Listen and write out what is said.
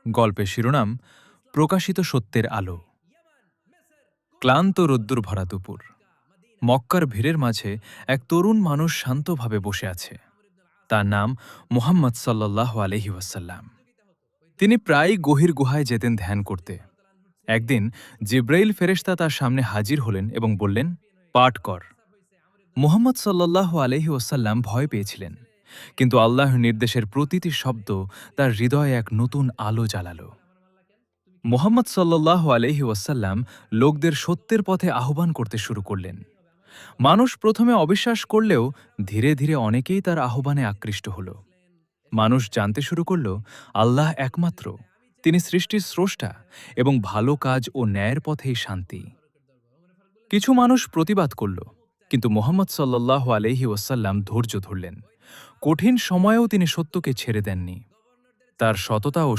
গল্পের শিরোনাম প্রকাশিত সত্যের আলো। ক্লান্ত রোদ্দুর ভরা দুপুর, মক্কার ভিড়ের মাঝে এক তরুণ মানুষ শান্তভাবে বসে আছে। তার নাম মুহাম্মদ সাল্লাল্লাহু আলাইহি ওয়াসাল্লাম। তিনি প্রায় গহীর গুহায় যেতেন ধ্যান করতে। একদিন জিব্রাইল ফেরেশতা তার সামনে হাজির হলেন এবং বললেন, পাঠ কর। মুহাম্মদ সাল্লাল্লাহু আলাইহি ওয়াসাল্লাম ভয় পেয়েছিলেন, কিন্তু আল্লাহর নির্দেশের প্রতিটি শব্দ তার হৃদয়ে এক নতুন আলো জ্বালালো। মুহাম্মদ সাল্লাল্লাহু আলাইহি ওয়াসাল্লাম লোকদের সত্যের পথে আহ্বান করতে শুরু করলেন। মানুষ প্রথমে অবিশ্বাস করলেও ধীরে ধীরে অনেকেই তার আহ্বানে আকৃষ্ট হল। মানুষ জানতে শুরু করল আল্লাহ একমাত্র, তিনি সৃষ্টির স্রষ্টা এবং ভালো কাজ ও ন্যায়ের পথেই শান্তি। কিছু মানুষ প্রতিবাদ করল, কিন্তু মুহাম্মদ সাল্লাল্লাহু আলাইহি ওয়াসাল্লাম ধৈর্য ধরলেন। কঠিন সময়েও তিনি সত্যকে ছেড়ে দেননি। তার সততা ও